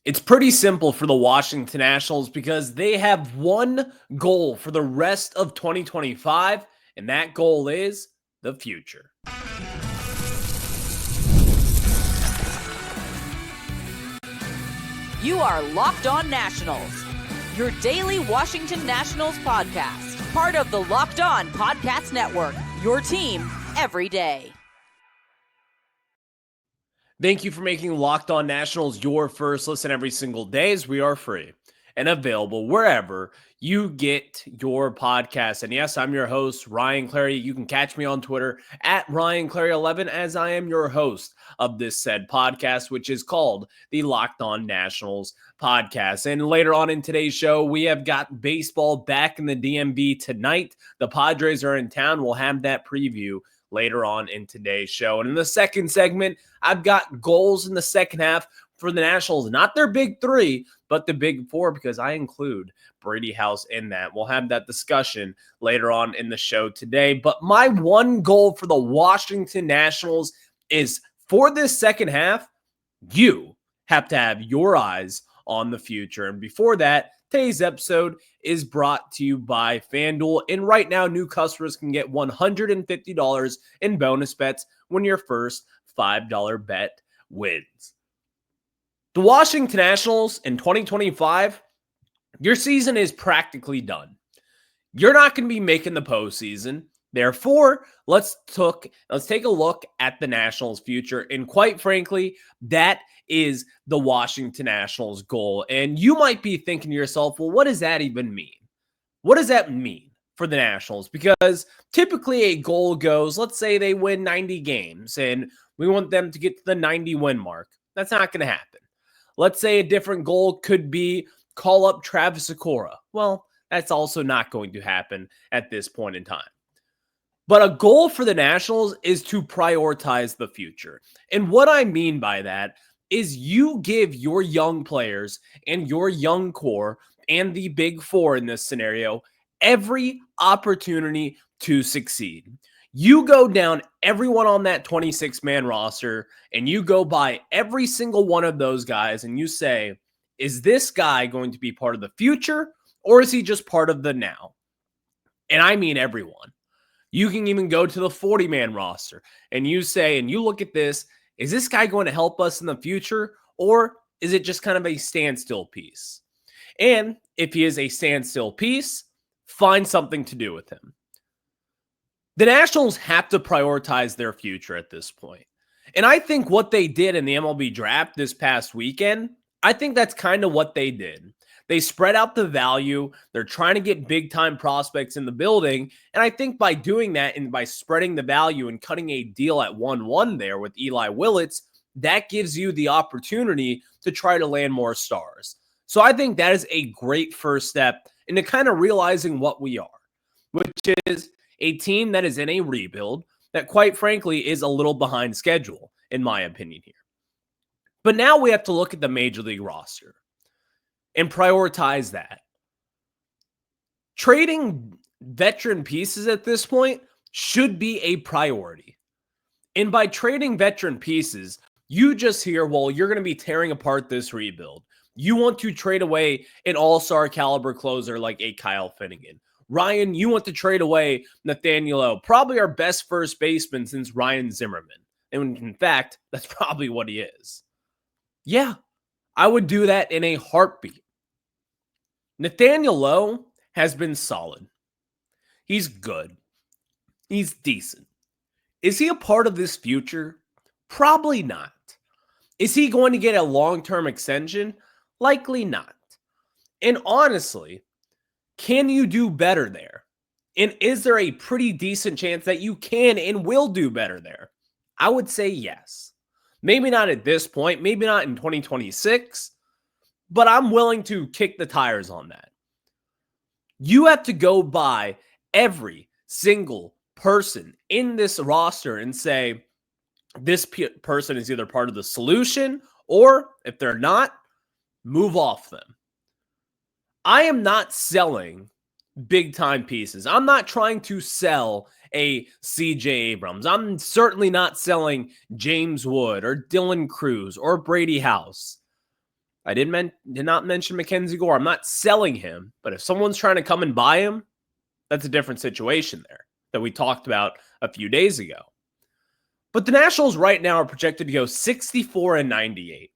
It's pretty simple for the Washington Nationals because they have one goal for the rest of 2025, and that goal is the future. You are Locked On Nationals, your daily Washington Nationals podcast, part of the Locked On Podcast Network, your team every day. Thank you for making Locked On Nationals your first listen every single day, as we are free and available wherever you get your podcast. And yes, I'm your host, Ryan Clary. You can catch me on Twitter at RyanClary11, as I am your host of this said podcast, which is called the Locked On Nationals podcast. And later on in today's show, we have got baseball back in the DMV tonight. The Padres are in town. We'll have that preview later on in today's show. And in the second segment, I've got goals in the second half for the Nationals, not their big three, but the big four, because I include Brady House in that. We'll have that discussion later on in the show today. But my one goal for the Washington Nationals is for this second half, you have to have your eyes on the future. And before that, today's episode is brought to you by FanDuel. And right now, new customers can get $150 in bonus bets when your first $5 bet wins. The Washington Nationals in 2025, your season is practically done. You're not going to be making the postseason. Therefore, let's take a look at the Nationals' future. And quite frankly, that is the Washington Nationals' goal. And you might be thinking to yourself, well, what does that even mean? What does that mean for the Nationals? Because typically a goal goes, let's say they win 90 games and we want them to get to the 90 win mark. That's not going to happen. Let's say a different goal could be call up Travis Sakura. Well, that's also not going to happen at this point in time. But a goal for the Nationals is to prioritize the future. And what I mean by that is you give your young players and your young core and the big four in this scenario every opportunity to succeed. You go down everyone on that 26-man roster and you go by every single one of those guys and you say, is this guy going to be part of the future or is he just part of the now? And I mean everyone. You can even go to the 40-man roster and you say, and you look at this, is this guy going to help us in the future or is it just kind of a standstill piece? And if he is a standstill piece, find something to do with him. The Nationals have to prioritize their future at this point. And I think what they did in the MLB draft this past weekend, I think that's kind of what they did. They spread out the value. They're trying to get big-time prospects in the building. And I think by doing that and by spreading the value and cutting a deal at 1-1 there with Eli Willits, that gives you the opportunity to try to land more stars. So I think that is a great first step into kind of realizing what we are, which is a team that is in a rebuild that, quite frankly, is a little behind schedule, in my opinion here. But now we have to look at the Major League roster and prioritize that. Trading veteran pieces at this point should be a priority. And by trading veteran pieces, you just hear, well, you're going to be tearing apart this rebuild. You want to trade away an all-star caliber closer like a Kyle Finnegan. Ryan, you want to trade away Nathaniel O, probably our best first baseman since Ryan Zimmerman. And in fact, that's probably what he is. Yeah, I would do that in a heartbeat. Nathaniel Lowe has been solid. He's good. He's decent. Is he a part of this future? Probably not. Is he going to get a long-term extension? Likely not. And honestly, can you do better there? And is there a pretty decent chance that you can and will do better there? I would say yes. Maybe not at this point, maybe not in 2026, but I'm willing to kick the tires on that. You have to go by every single person in this roster and say, this person is either part of the solution, or if they're not, move off them. I am not selling big time pieces. I'm not trying to sell a CJ Abrams. I'm certainly not selling James Wood or Dylan Cruz or Brady House. I did not mention MacKenzie Gore. I'm not selling him, but if someone's trying to come and buy him, that's a different situation there that we talked about a few days ago. But the Nationals right now are projected to go 64-98,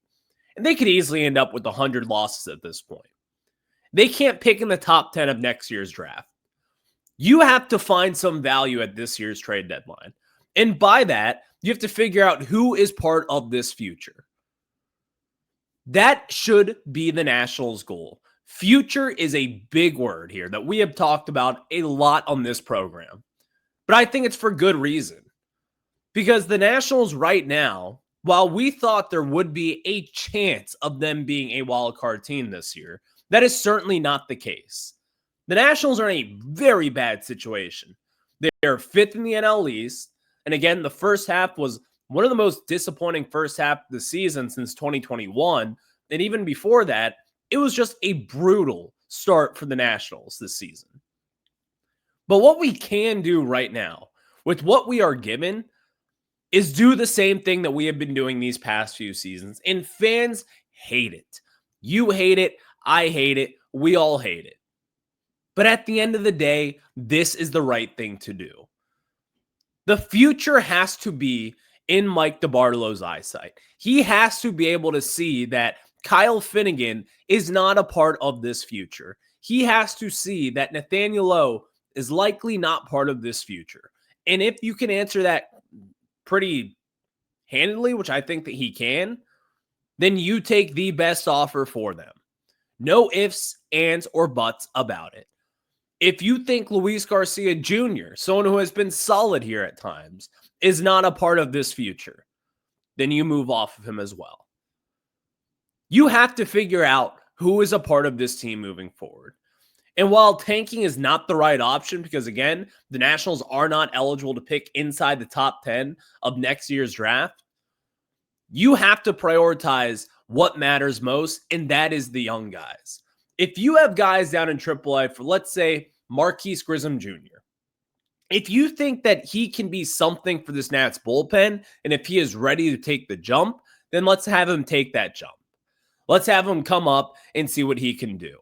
and they could easily end up with 100 losses at this point. They can't pick in the top 10 of next year's draft. You have to find some value at this year's trade deadline. And by that, you have to figure out who is part of this future. That should be the Nationals' goal. Future is a big word here that we have talked about a lot on this program. But I think it's for good reason. Because the Nationals right now, while we thought there would be a chance of them being a wild card team this year, that is certainly not the case. The Nationals are in a very bad situation. They are 5th in the NL East. And again, the first half was one of the most disappointing first half of the season since 2021. And even before that, it was just a brutal start for the Nationals this season. But what we can do right now, with what we are given, is do the same thing that we have been doing these past few seasons. And fans hate it. You hate it. I hate it. We all hate it. But at the end of the day, this is the right thing to do. The future has to be in Mike DeBartolo's eyesight. He has to be able to see that Kyle Finnegan is not a part of this future. He has to see that Nathaniel Lowe is likely not part of this future. And if you can answer that pretty handedly, which I think that he can, then you take the best offer for them. No ifs, ands, or buts about it. If you think Luis Garcia Jr., someone who has been solid here at times, is not a part of this future, then you move off of him as well. You have to figure out who is a part of this team moving forward. And while tanking is not the right option, because again, the Nationals are not eligible to pick inside the top 10 of next year's draft, you have to prioritize what matters most, and that is the young guys. If you have guys down in AAA for, let's say, Marquise Grissom Jr., if you think that he can be something for this Nats bullpen, and if he is ready to take the jump, then let's have him take that jump. Let's have him come up and see what he can do.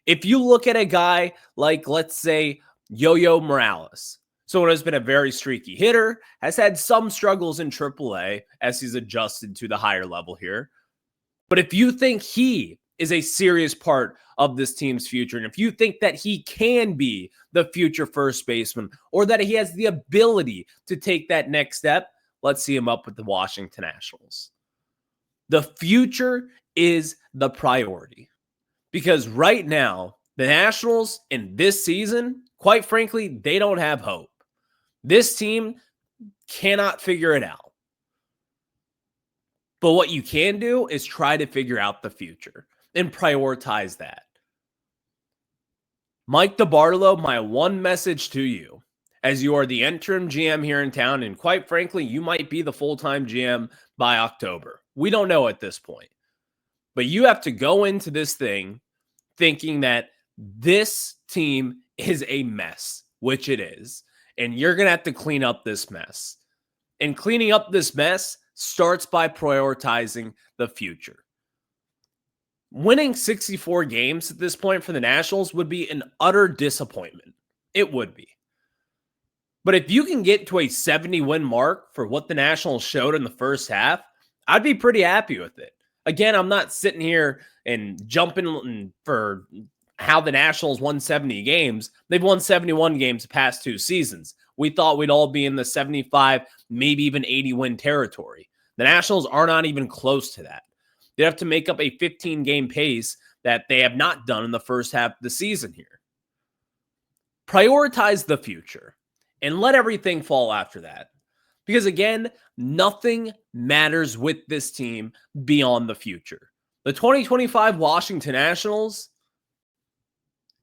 If you look at a guy like, let's say, Yo-Yo Morales, someone who has been a very streaky hitter, has had some struggles in AAA as he's adjusted to the higher level here. But if you think he is a serious part of this team's future, and if you think that he can be the future first baseman, or that he has the ability to take that next step, let's see him up with the Washington Nationals. The future is the priority. Because right now, the Nationals in this season, quite frankly, they don't have hope. This team cannot figure it out. But what you can do is try to figure out the future and prioritize that. Mike DeBartolo, my one message to you, as you are the interim GM here in town, and quite frankly, you might be the full-time GM by October. We don't know at this point. But you have to go into this thing thinking that this team is a mess, which it is. And you're going to have to clean up this mess. And cleaning up this mess starts by prioritizing the future. Winning 64 games at this point for the Nationals would be an utter disappointment. It would be. But if you can get to a 70-win mark for what the Nationals showed in the first half, I'd be pretty happy with it. Again, I'm not sitting here and jumping for how the Nationals won 70 games. They've won 71 games the past 2 seasons. We thought we'd all be in the 75, maybe even 80-win territory. The Nationals are not even close to that. They have to make up a 15-game pace that they have not done in the first half of the season here. Prioritize the future and let everything fall after that. Because again, nothing matters with this team beyond the future. The 2025 Washington Nationals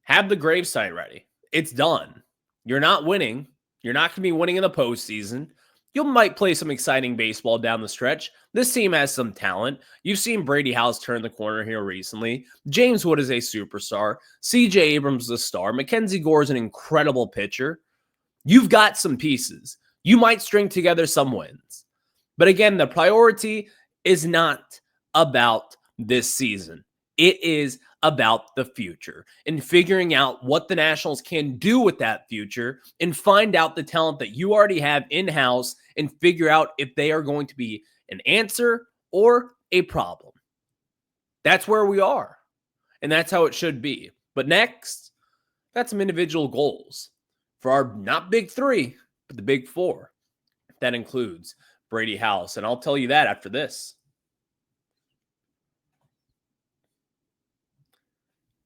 have the gravesite ready. It's done. You're not winning. You're not going to be winning in the postseason. You might play some exciting baseball down the stretch. This team has some talent. You've seen Brady House turn the corner here recently. James Wood is a superstar. CJ Abrams is a star. MacKenzie Gore is an incredible pitcher. You've got some pieces. You might string together some wins. But again, the priority is not about this season. It is about the future and figuring out what the Nationals can do with that future and find out the talent that you already have in-house and figure out if they are going to be an answer or a problem. That's where we are, and that's how it should be. But next, got some individual goals for our not big three, but the big four. That includes Brady House, and I'll tell you that after this.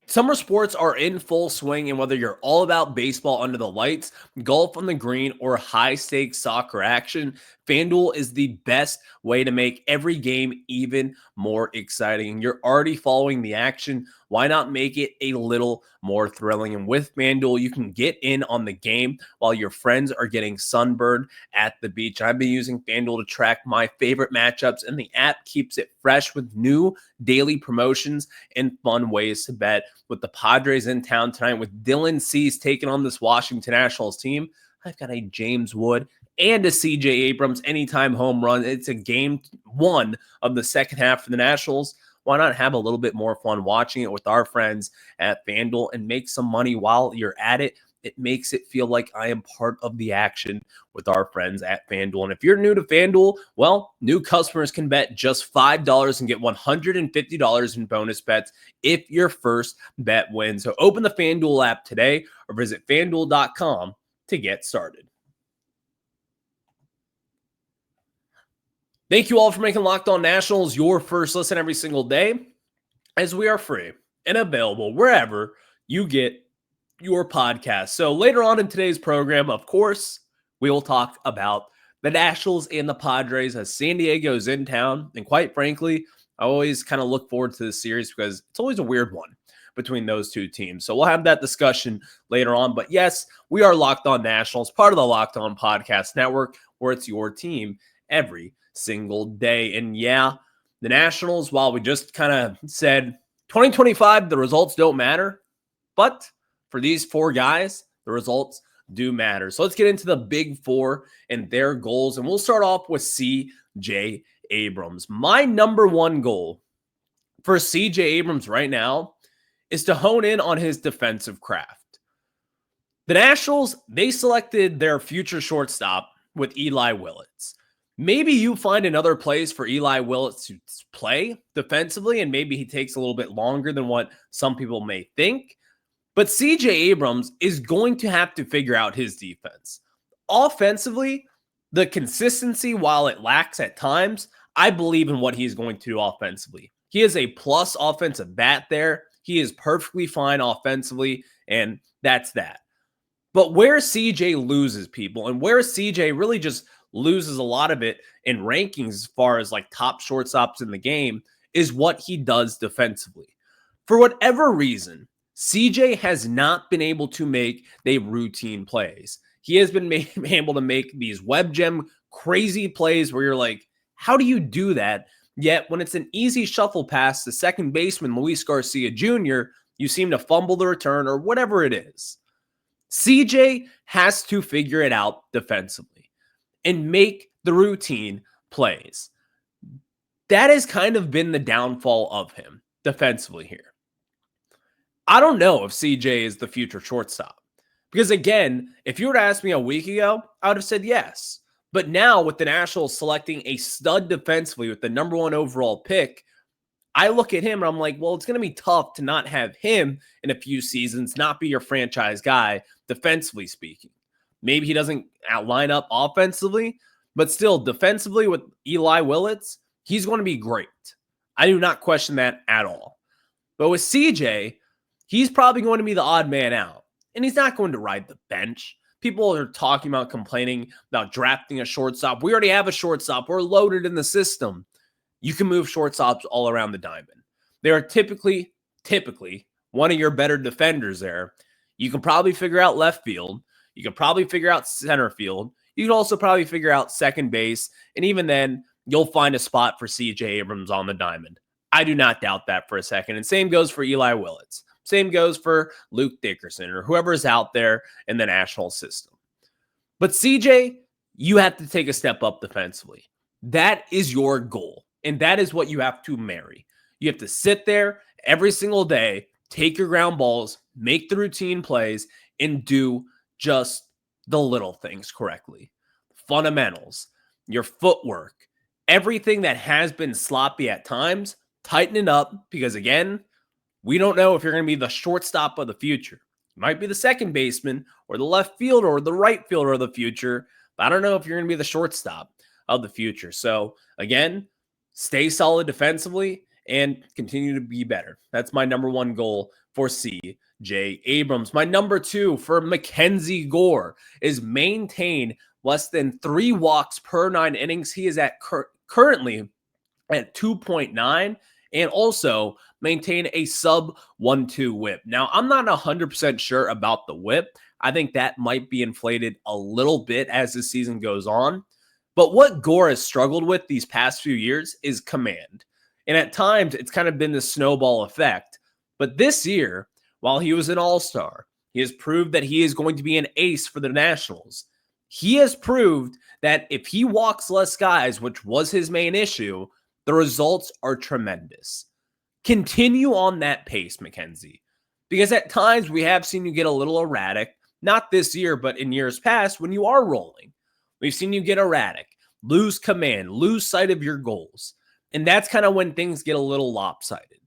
Summer sports are in full swing, and whether you're all about baseball under the lights, golf on the green, or high-stakes soccer action, FanDuel is the best way to make every game even more exciting. You're already following the action. Why not make it a little more thrilling? And with FanDuel, you can get in on the game while your friends are getting sunburned at the beach. I've been using FanDuel to track my favorite matchups, and the app keeps it fresh with new daily promotions and fun ways to bet. With the Padres in town tonight, with Dylan Cease taking on this Washington Nationals team, I've got a James Wood and a CJ Abrams anytime home run. It's a game one of the second half for the Nationals. Why not have a little bit more fun watching it with our friends at FanDuel and make some money while you're at it? It makes it feel like I am part of the action with our friends at FanDuel. And if you're new to FanDuel, well, new customers can bet just $5 and get $150 in bonus bets if your first bet wins. So open the FanDuel app today or visit FanDuel.com to get started. Thank you all for making Locked On Nationals your first listen every single day, as we are free and available wherever you get your podcast. So later on in today's program, of course, we will talk about the Nationals and the Padres as San Diego's in town. And quite frankly, I always kind of look forward to this series because it's always a weird one between those two teams. So we'll have that discussion later on. But yes, we are Locked On Nationals, part of the Locked On Podcast Network, where it's your team every single day. And yeah, the Nationals, while we just kind of said 2025, the results don't matter, but for these four guys, the results do matter. So let's get into the big four and their goals. And we'll start off with CJ Abrams. My number one goal for CJ Abrams right now is to hone in on his defensive craft. The Nationals, they selected their future shortstop with Eli Willits. Maybe you find another place for Eli Willits to play defensively, and maybe he takes a little bit longer than what some people may think. But CJ Abrams is going to have to figure out his defense. Offensively, the consistency, while it lacks at times, I believe in what he's going to do offensively. He is a plus offensive bat there. He is perfectly fine offensively, and that's that. But where CJ loses people, and where CJ really just loses a lot of it in rankings as far as like top shortstops in the game, is what he does defensively. For whatever reason, CJ has not been able to make the routine plays. He has been able to make these web gem crazy plays where you're like, how do you do that? Yet when it's an easy shuffle pass to second baseman Luis Garcia Jr., you seem to fumble the return or whatever it is. CJ has to figure it out defensively and make the routine plays. That has kind of been the downfall of him defensively here. I don't know if CJ is the future shortstop. Because again, if you were to ask me a week ago, I would have said yes. But now with the Nationals selecting a stud defensively with the number one overall pick, I look at him and I'm like, well, it's going to be tough to not have him in a few seasons, not be your franchise guy, defensively speaking. Maybe he doesn't line up offensively, but still defensively with Eli Willits, he's going to be great. I do not question that at all. But with CJ, he's probably going to be the odd man out, and he's not going to ride the bench. People are talking about complaining about drafting a shortstop. We already have a shortstop. We're loaded in the system. You can move shortstops all around the diamond. They are typically one of your better defenders there. You can probably figure out left field. You can probably figure out center field. You can also probably figure out second base. And even then, you'll find a spot for CJ Abrams on the diamond. I do not doubt that for a second. And same goes for Eli Willits. Same goes for Luke Dickerson or whoever is out there in the national system. But CJ, you have to take a step up defensively. That is your goal. And that is what you have to marry. You have to sit there every single day, take your ground balls, make the routine plays, and do just the little things correctly. Fundamentals, your footwork, everything that has been sloppy at times, tighten it up because, again, we don't know if you're going to be the shortstop of the future. You might be the second baseman or the left fielder or the right fielder of the future, but I don't know if you're going to be the shortstop of the future. So, again, stay solid defensively and continue to be better. That's my number one goal for C.J. Abrams. My number two for MacKenzie Gore is maintain less than 3 walks per 9 innings. He is at currently at 2.9 and also maintain a sub 1-2 whip. Now, I'm not 100% sure about the whip. I think that might be inflated a little bit as the season goes on. But what Gore has struggled with these past few years is command. And at times, it's kind of been the snowball effect. But this year, while he was an all-star, he has proved that he is going to be an ace for the Nationals. He has proved that if he walks less guys, which was his main issue, the results are tremendous. Continue on that pace, MacKenzie, because at times we have seen you get a little erratic, not this year, but in years past when you are rolling. We've seen you get erratic, lose command, lose sight of your goals. And that's kind of when things get a little lopsided.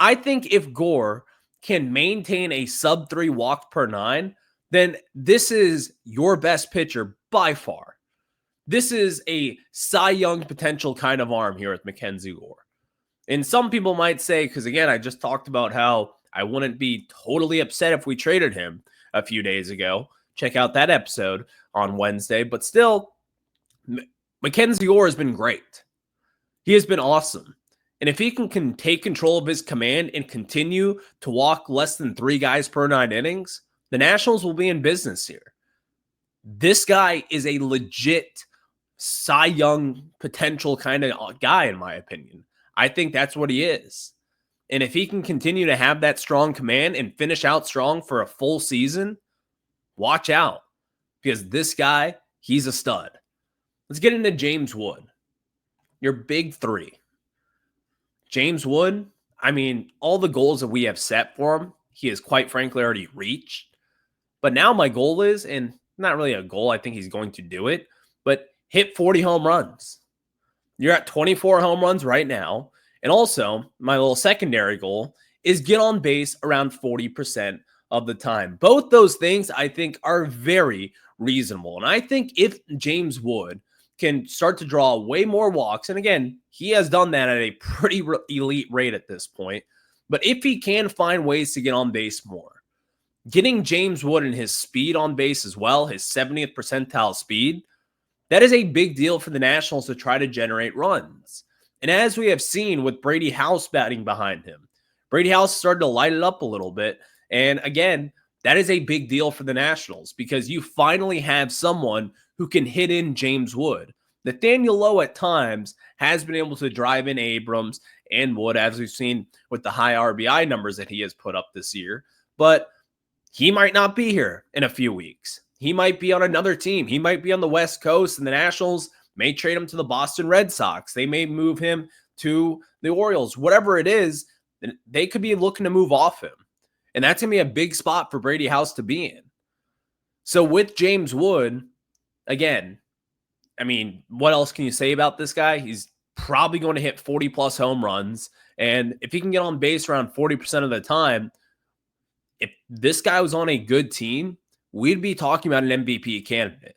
I think if Gore can maintain a sub 3 walk per 9, then this is your best pitcher by far. This is a Cy Young potential kind of arm here with MacKenzie Gore. And some people might say, because again, I just talked about how I wouldn't be totally upset if we traded him a few days ago. Check out that episode on Wednesday. But still, MacKenzie Gore has been great. He has been awesome. And if he can take control of his command and continue to walk less than 3 guys per 9 innings, the Nationals will be in business here. This guy is a legit Cy Young potential kind of guy, in my opinion. I think that's what he is. And if he can continue to have that strong command and finish out strong for a full season, watch out. Because this guy, he's a stud. Let's get into James Wood. Your big 3. James Wood, I mean, all the goals that we have set for him, he has quite frankly already reached. But now my goal is, and not really a goal, I think he's going to do it, but hit 40 home runs. You're at 24 home runs right now. And also, my little secondary goal is get on base around 40% of the time. Both those things, I think, are very reasonable. And I think if James Wood can start to draw way more walks, and again, he has done that at a pretty elite rate at this point, but if he can find ways to get on base more, getting James Wood and his speed on base as well, his 70th percentile speed, that is a big deal for the Nationals to try to generate runs. And as we have seen with Brady House batting behind him, Brady House started to light it up a little bit. And again, that is a big deal for the Nationals because you finally have someone who can hit in James Wood. Nathaniel Lowe at times has been able to drive in Abrams and Wood, as we've seen with the high RBI numbers that he has put up this year. But he might not be here in a few weeks. He might be on another team. He might be on the West Coast, and the Nationals may trade him to the Boston Red Sox. They may move him to the Orioles. Whatever it is, they could be looking to move off him. And that's going to be a big spot for Brady House to be in. So with James Wood, again, I mean, what else can you say about this guy? He's probably going to hit 40-plus home runs. And if he can get on base around 40% of the time, if this guy was on a good team, we'd be talking about an MVP candidate.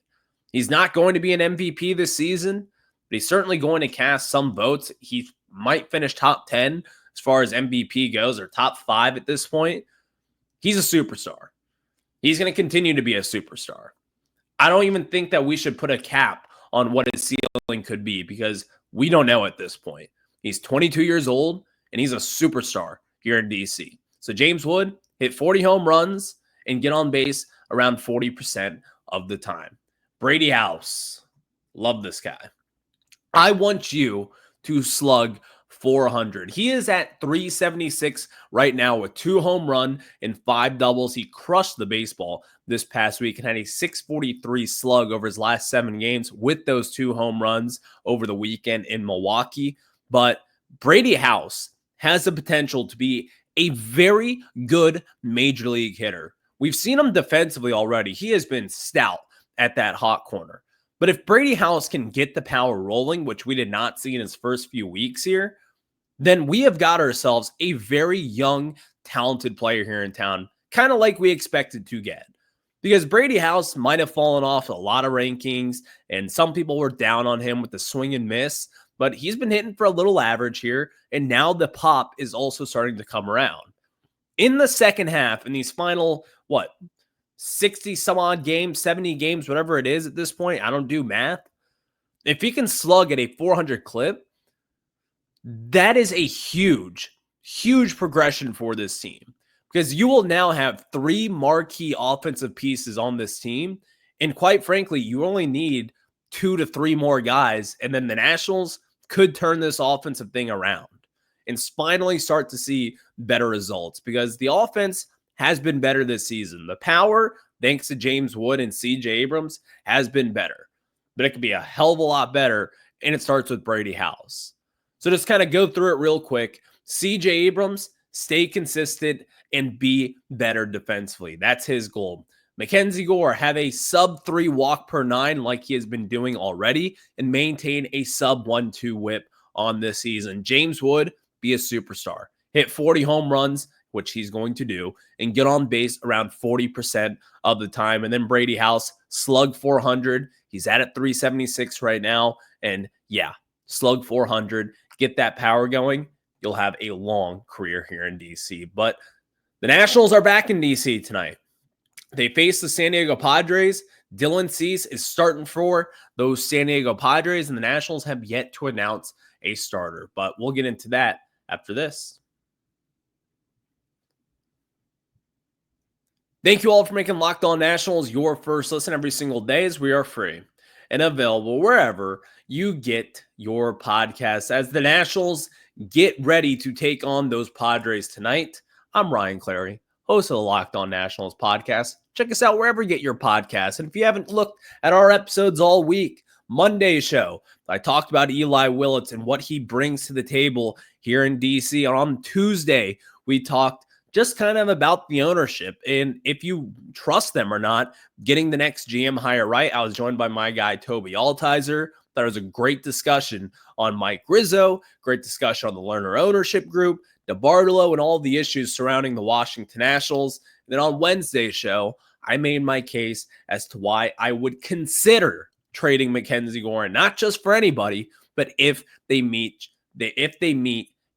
He's not going to be an MVP this season, but he's certainly going to cast some votes. He might finish top 10 as far as MVP goes, or top 5 at this point. He's a superstar. He's going to continue to be a superstar. I don't even think that we should put a cap on what his ceiling could be because we don't know at this point. He's 22 years old, and he's a superstar here in DC. So James Wood, hit 40 home runs and get on base around 40% of the time. Brady House, love this guy. I want you to slug 400. He is at 376 right now with 2 home run and 5 doubles. He crushed the baseball this past week and had a 643 slug over his last 7 games with those 2 home runs over the weekend in Milwaukee. But Brady House has the potential to be a very good major league hitter. We've seen him defensively already. He has been stout at that hot corner. But if Brady House can get the power rolling, which we did not see in his first few weeks here, then we have got ourselves a very young, talented player here in town, kind of like we expected to get. Because Brady House might have fallen off a lot of rankings, and some people were down on him with the swing and miss, but he's been hitting for a little average here, and now the pop is also starting to come around. In the second half, in these final, 60 some odd games, 70 games, whatever it is at this point, I don't do math. If he can slug at a 400 clip, that is a huge, huge progression for this team, because you will now have 3 marquee offensive pieces on this team. And quite frankly, you only need 2 to 3 more guys. And then the Nationals could turn this offensive thing around and finally start to see better results, because the offense has been better this season. The power, thanks to James Wood and CJ Abrams, has been better, but it could be a hell of a lot better. And it starts with Brady House. So just kind of go through it real quick. CJ Abrams, stay consistent and be better defensively. That's his goal. MacKenzie Gore, have a sub 3 walk per 9 like he has been doing already, and maintain a sub 1-2 whip on this season. James Wood, be a superstar. Hit 40 home runs, which he's going to do, and get on base around 40% of the time. And then Brady House, slug 400. He's at 376 right now. And yeah, slug 400. Get that power going. You'll have a long career here in DC. But the Nationals are back in DC tonight. They face the San Diego Padres. Dylan Cease is starting for those San Diego Padres, and the Nationals have yet to announce a starter. But we'll get into that after this. Thank you all for making Locked On Nationals your first listen every single day, as we are free and available wherever you get your podcasts. As the Nationals get ready to take on those Padres tonight, I'm Ryan Clary, host of the Locked On Nationals podcast. Check us out wherever you get your podcasts. And if you haven't looked at our episodes all week, Monday's show, I talked about Eli Willits and what he brings to the table here in DC. On Tuesday, we talked just kind of about the ownership and if you trust them or not, getting the next GM hire right. I was joined by my guy, Toby Altizer. That was a great discussion on Mike Rizzo, great discussion on the Lerner ownership group, DeBartolo, and all the issues surrounding the Washington Nationals. And then on Wednesday's show, I made my case as to why I would consider trading MacKenzie Gore, not just for anybody, but if they meet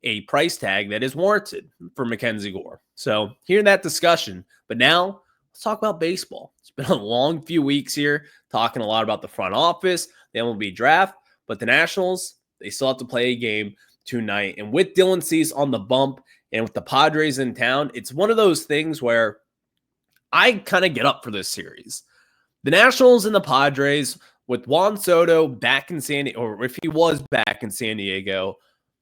a price tag that is warranted for MacKenzie Gore. So hearing that discussion, but now let's talk about baseball. It's been a long few weeks here, talking a lot about the front office, the MLB draft, but the Nationals, they still have to play a game tonight. And with Dylan Cease on the bump and with the Padres in town, it's one of those things where I kind of get up for this series. The Nationals and the Padres, with Juan Soto back in San Diego, or if he was back in San Diego,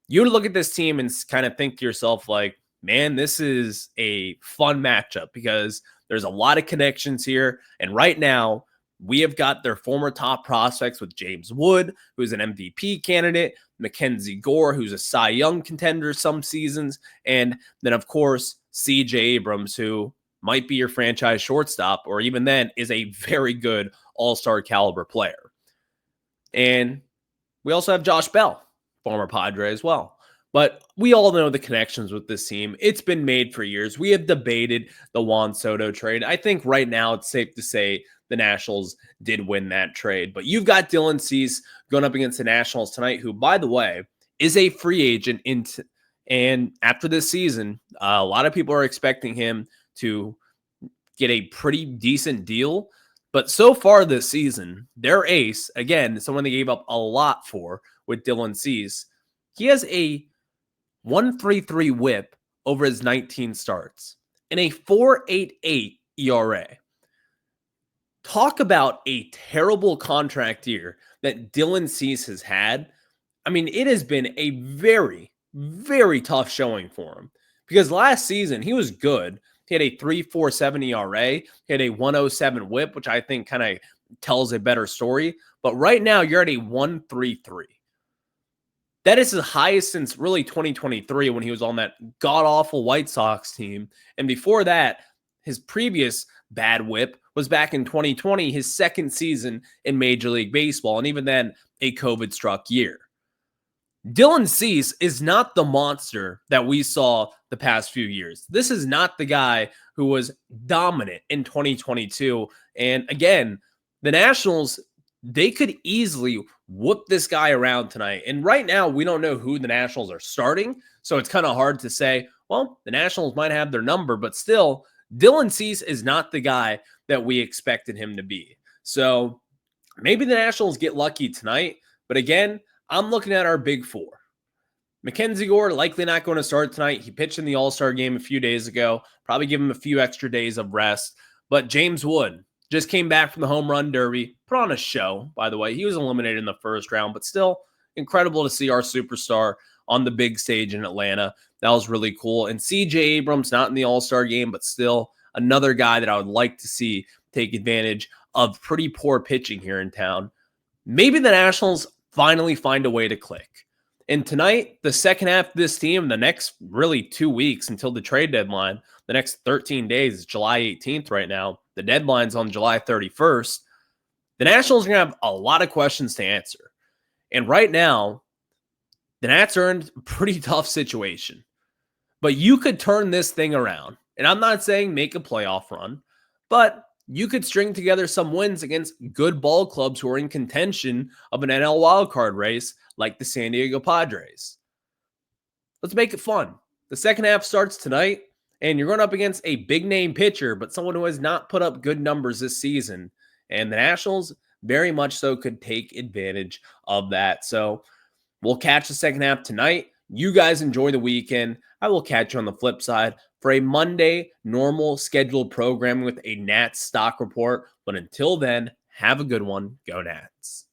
you would look at this team and kind of think to yourself, like, man, this is a fun matchup because there's a lot of connections here. And right now, we have got their former top prospects with James Wood, who's an MVP candidate, MacKenzie Gore, who's a Cy Young contender some seasons, and then, of course, CJ Abrams, who might be your franchise shortstop, or even then is a very good all-star caliber player. And we also have Josh Bell, former Padre as well. But we all know the connections with this team. It's been made for years. We have debated the Juan Soto trade. I think right now it's safe to say the Nationals did win that trade. But you've got Dylan Cease going up against the Nationals tonight, who, by the way, is a free agent. And after this season, a lot of people are expecting him to get a pretty decent deal. But so far this season, their ace, again, someone they gave up a lot for with Dylan Cease, he has a 1.33 whip over his 19 starts and a 4.88 ERA. Talk about a terrible contract year that Dylan Cease has had. I mean, it has been a very, very tough showing for him because last season he was good. He had a 3.47 ERA. He had a 1.07 whip, which I think kind of tells a better story. But right now you're at a 1.33. That is his highest since really 2023 when he was on that god-awful White Sox team. And before that, his previous bad whip was back in 2020, his second season in Major League Baseball, and even then, a COVID-struck year. Dylan Cease is not the monster that we saw the past few years. This is not the guy who was dominant in 2022. And again, the Nationals, they could easily whoop this guy around tonight. And right now, we don't know who the Nationals are starting. So it's kind of hard to say, well, the Nationals might have their number, but still, Dylan Cease is not the guy that we expected him to be. So maybe the Nationals get lucky tonight. But again, I'm looking at our big four. MacKenzie Gore, likely not going to start tonight. He pitched in the All-Star game a few days ago. Probably give him a few extra days of rest. But James Wood just came back from the home run derby. Put on a show, by the way. He was eliminated in the first round, but still incredible to see our superstar on the big stage in Atlanta. That was really cool. And CJ Abrams, not in the All-Star game, but still another guy that I would like to see take advantage of pretty poor pitching here in town. Maybe the Nationals finally find a way to click. And tonight, the second half of this team, the next really 2 weeks until the trade deadline, the next 13 days, is July 18th right now. The deadline's on July 31st. The Nationals are going to have a lot of questions to answer. And right now, the Nats are in a pretty tough situation. But you could turn this thing around. And I'm not saying make a playoff run, but you could string together some wins against good ball clubs who are in contention of an NL wildcard race like the San Diego Padres. Let's make it fun. The second half starts tonight, and you're going up against a big-name pitcher, but someone who has not put up good numbers this season. And the Nationals very much so could take advantage of that. So we'll catch the second half tonight. You guys enjoy the weekend. I will catch you on the flip side for a Monday normal scheduled programming with a Nats stock report. But until then, have a good one. Go Nats.